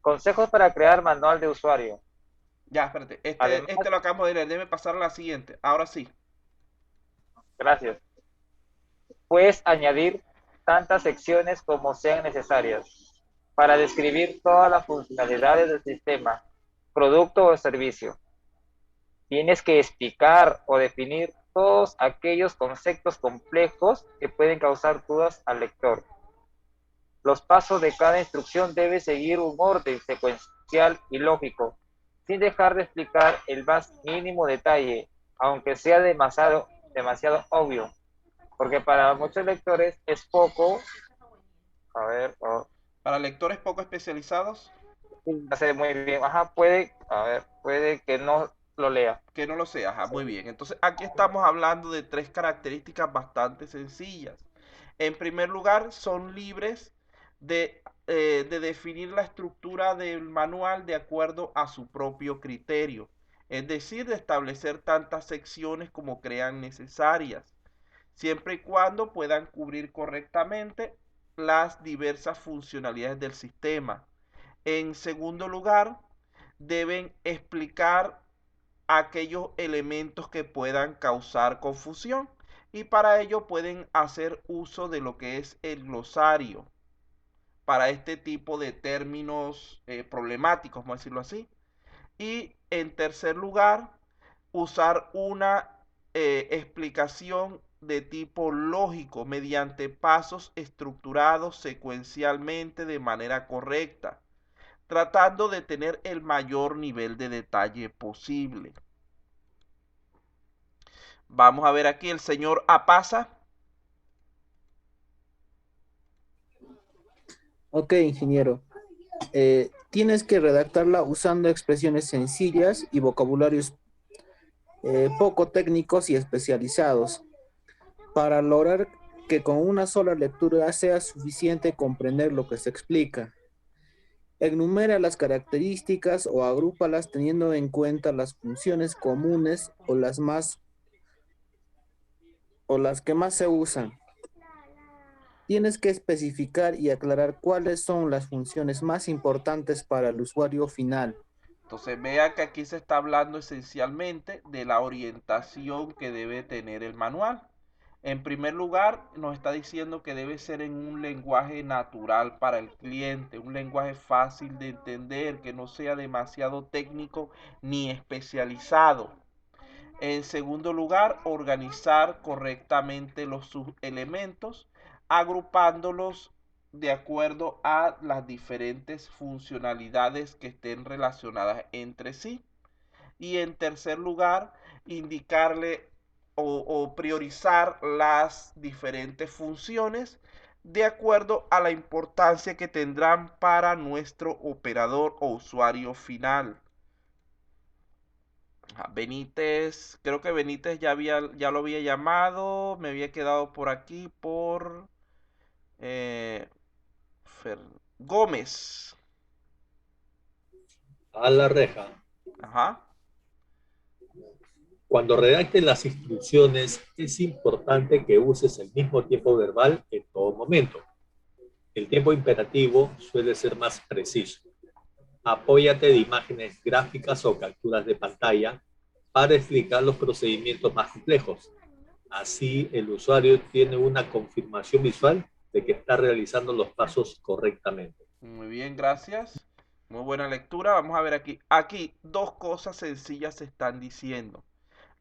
Consejos para crear manual de usuario. Ya, espérate. Además, este lo acabamos de leer. Debe pasar a la siguiente. Ahora sí. gracias. Puedes añadir tantas secciones como sean necesarias para describir todas las funcionalidades del sistema, producto o servicio. Tienes que explicar o definir todos aquellos conceptos complejos que pueden causar dudas al lector. Los pasos de cada instrucción deben seguir un orden secuencial y lógico, sin dejar de explicar el más mínimo detalle, aunque sea demasiado obvio, porque para muchos lectores es poco. Para lectores poco especializados. No sé muy bien, puede que no lo lea. Que no lo sea, muy bien. Entonces aquí estamos hablando de tres características bastante sencillas. En primer lugar, son libres de definir la estructura del manual de acuerdo a su propio criterio. Es decir, de establecer tantas secciones como crean necesarias, siempre y cuando puedan cubrir correctamente las diversas funcionalidades del sistema. En segundo lugar, deben explicar aquellos elementos que puedan causar confusión, y para ello pueden hacer uso de lo que es el glosario para este tipo de términos problemáticos, vamos a decirlo así. Y en tercer lugar, usar una explicación de tipo lógico mediante pasos estructurados secuencialmente de manera correcta, tratando de tener el mayor nivel de detalle posible. Vamos a ver aquí el señor Apasa. Ok, ingeniero. Tienes que redactarla usando expresiones sencillas y vocabularios poco técnicos y especializados, para lograr que con una sola lectura sea suficiente comprender lo que se explica. Enumera las características o agrúpalas teniendo en cuenta las funciones comunes o las que más se usan. Tienes que especificar y aclarar cuáles son las funciones más importantes para el usuario final. Entonces vea que aquí se está hablando esencialmente de la orientación que debe tener el manual. En primer lugar, nos está diciendo que debe ser en un lenguaje natural para el cliente, un lenguaje fácil de entender, que no sea demasiado técnico ni especializado. En segundo lugar, organizar correctamente los subelementos, agrupándolos de acuerdo a las diferentes funcionalidades que estén relacionadas entre sí. Y en tercer lugar, indicarle o priorizar las diferentes funciones de acuerdo a la importancia que tendrán para nuestro operador o usuario final. Benítez, creo que Benítez ya lo había llamado, me había quedado por aquí por Gómez. A la reja. Ajá. Cuando redactes las instrucciones, es importante que uses el mismo tiempo verbal en todo momento. El tiempo imperativo suele ser más preciso. Apóyate de imágenes gráficas o capturas de pantalla para explicar los procedimientos más complejos. Así, el usuario tiene una confirmación visual de que está realizando los pasos correctamente. Muy bien, gracias. Muy buena lectura. Vamos a ver aquí. Aquí dos cosas sencillas se están diciendo.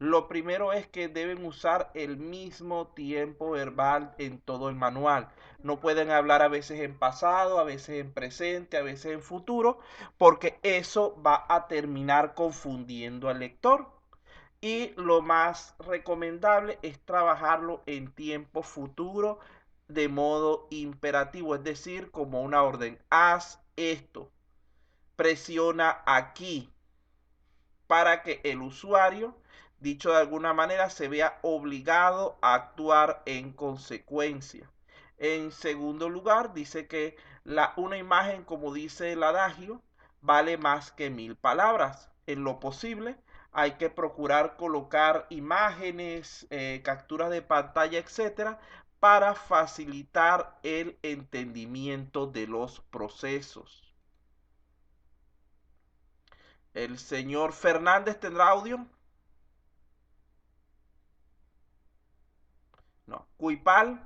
Lo primero es que deben usar el mismo tiempo verbal en todo el manual. No pueden hablar a veces en pasado, a veces en presente, a veces en futuro, porque eso va a terminar confundiendo al lector. Y lo más recomendable es trabajarlo en tiempo futuro de modo imperativo, es decir, como una orden. Haz esto, presiona aquí, para que el usuario, dicho de alguna manera, se vea obligado a actuar en consecuencia. En segundo lugar, dice que una imagen, como dice el adagio, vale más que 1000 palabras. En lo posible, hay que procurar colocar imágenes, capturas de pantalla, etcétera, para facilitar el entendimiento de los procesos. ¿El señor Fernández tendrá audio? No. ¿Cuipal?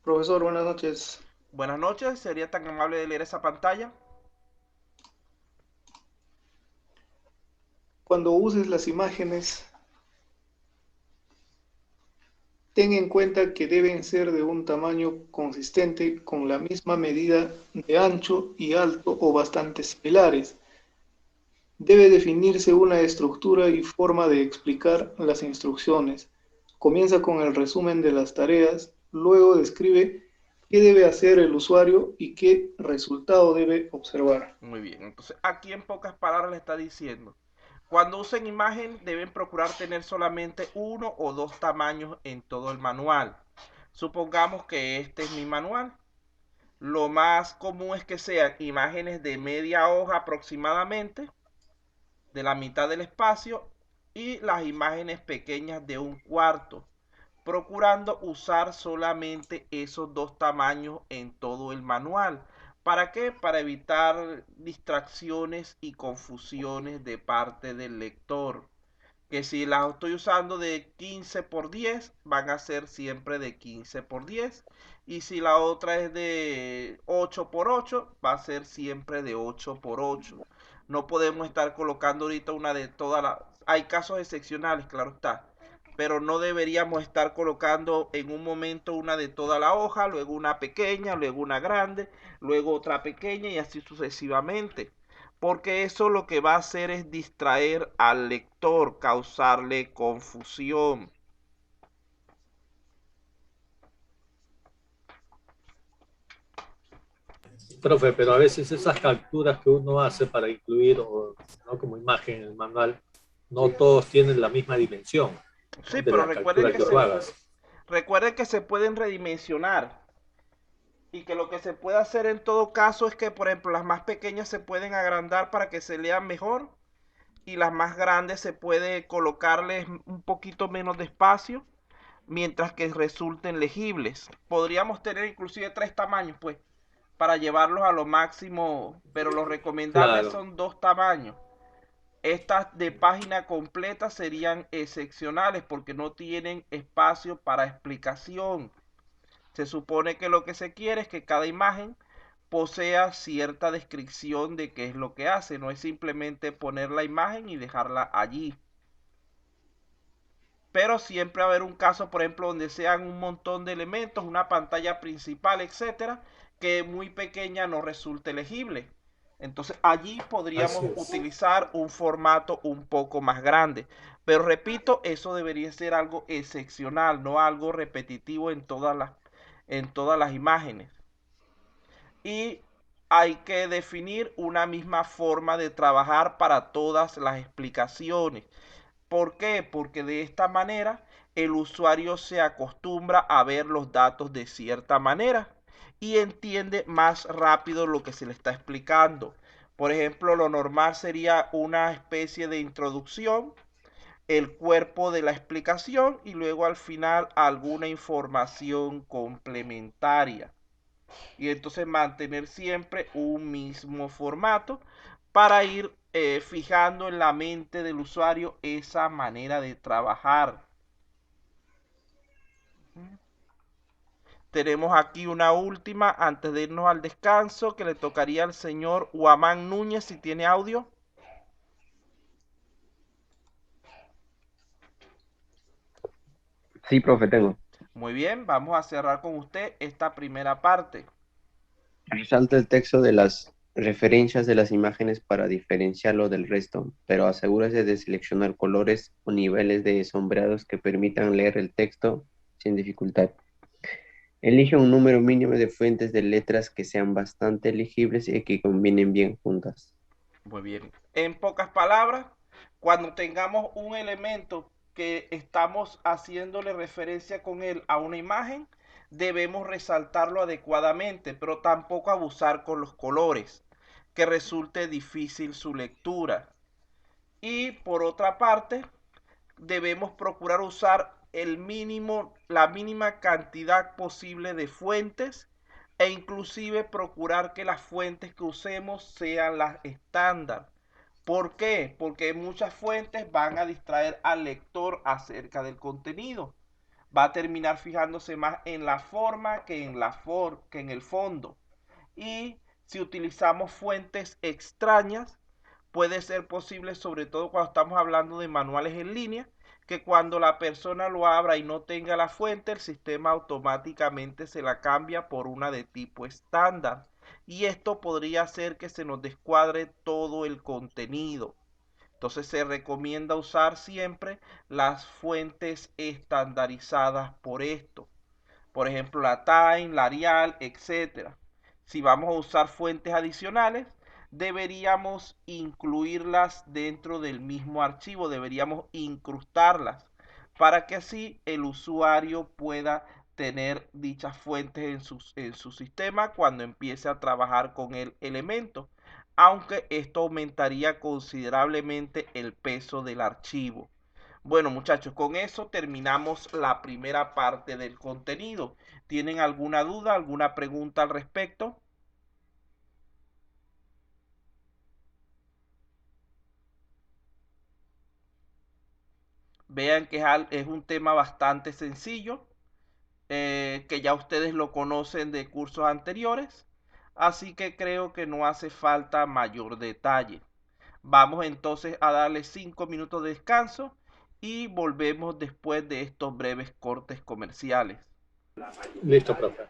Profesor, buenas noches. Buenas noches. ¿Sería tan amable de leer esa pantalla? Cuando uses las imágenes, ten en cuenta que deben ser de un tamaño consistente con la misma medida de ancho y alto o bastante similares. Debe definirse una estructura y forma de explicar las instrucciones. Comienza con el resumen de las tareas, luego describe qué debe hacer el usuario y qué resultado debe observar. Muy bien, entonces aquí en pocas palabras le está diciendo: cuando usen imagen deben procurar tener solamente uno o dos tamaños en todo el manual. Supongamos que este es mi manual. Lo más común es que sean imágenes de media hoja aproximadamente, de la mitad del espacio, y las imágenes pequeñas de 1/4, procurando usar solamente esos dos tamaños en todo el manual. ¿Para qué? Para evitar distracciones y confusiones de parte del lector. Que si las estoy usando de 15×10, van a ser siempre de 15×10. Y si la otra es de 8×8, va a ser siempre de 8×8. No podemos estar colocando ahorita una de todas las... Hay casos excepcionales, claro está. Pero no deberíamos estar colocando en un momento una de toda la hoja, luego una pequeña, luego una grande, luego otra pequeña y así sucesivamente. Porque eso lo que va a hacer es distraer al lector, causarle confusión. Profe, pero a veces esas capturas que uno hace para incluir, ¿no?, como imagen en el manual, no todos tienen la misma dimensión, ¿no?, Sí, de pero la captura que tú hagas. recuerden que se pueden redimensionar. Y que lo que se puede hacer en todo caso es que, por ejemplo, las más pequeñas se pueden agrandar para que se lean mejor. Y las más grandes se puede colocarles un poquito menos de espacio, mientras que resulten legibles. Podríamos tener inclusive 3 tamaños, pues, para llevarlos a lo máximo, pero lo recomendable Claro. son 2 tamaños. Estas de página completa serían excepcionales porque no tienen espacio para explicación. Se supone que lo que se quiere es que cada imagen posea cierta descripción de qué es lo que hace. No es simplemente poner la imagen y dejarla allí. Pero siempre va a haber un caso, por ejemplo, donde sean un montón de elementos, una pantalla principal, etcétera, que muy pequeña no resulte legible. Entonces allí podríamos utilizar un formato un poco más grande. Pero repito, eso debería ser algo excepcional, no algo repetitivo en todas las imágenes. Y hay que definir una misma forma de trabajar para todas las explicaciones. ¿Por qué? Porque de esta manera el usuario se acostumbra a ver los datos de cierta manera y entiende más rápido lo que se le está explicando. Por ejemplo, lo normal sería una especie de introducción, el cuerpo de la explicación y luego al final alguna información complementaria. Y entonces mantener siempre un mismo formato para ir fijando en la mente del usuario esa manera de trabajar. Tenemos aquí una última antes de irnos al descanso que le tocaría al señor Huamán Núñez, si tiene audio. Sí, profe, tengo. Muy bien, vamos a cerrar con usted esta primera parte. Resalta el texto de las referencias de las imágenes para diferenciarlo del resto, pero asegúrese de seleccionar colores o niveles de sombreados que permitan leer el texto sin dificultad. Elige un número mínimo de fuentes de letras que sean bastante legibles y que combinen bien juntas. Muy bien. En pocas palabras, cuando tengamos un elemento que estamos haciéndole referencia con él a una imagen, debemos resaltarlo adecuadamente, pero tampoco abusar con los colores, que resulte difícil su lectura. Y por otra parte, debemos procurar usar la mínima cantidad posible de fuentes e inclusive procurar que las fuentes que usemos sean las estándar. ¿Por qué? Porque muchas fuentes van a distraer al lector acerca del contenido. Va a terminar fijándose más en la forma que en el fondo. Y si utilizamos fuentes extrañas, puede ser posible, sobre todo cuando estamos hablando de manuales en línea, que cuando la persona lo abra y no tenga la fuente, el sistema automáticamente se la cambia por una de tipo estándar. Y esto podría hacer que se nos descuadre todo el contenido. Entonces se recomienda usar siempre las fuentes estandarizadas por esto. Por ejemplo, la Time, la Arial, etc. Si vamos a usar fuentes adicionales, deberíamos incluirlas dentro del mismo archivo, deberíamos incrustarlas para que así el usuario pueda tener dichas fuentes en su sistema cuando empiece a trabajar con el elemento, aunque esto aumentaría considerablemente el peso del archivo. Bueno, muchachos, con eso terminamos la primera parte del contenido. ¿Tienen alguna duda, alguna pregunta al respecto? Vean que es un tema bastante sencillo, que ya ustedes lo conocen de cursos anteriores, así que creo que no hace falta mayor detalle. Vamos entonces a darle 5 minutos de descanso y volvemos después de estos breves cortes comerciales. Listo, profe.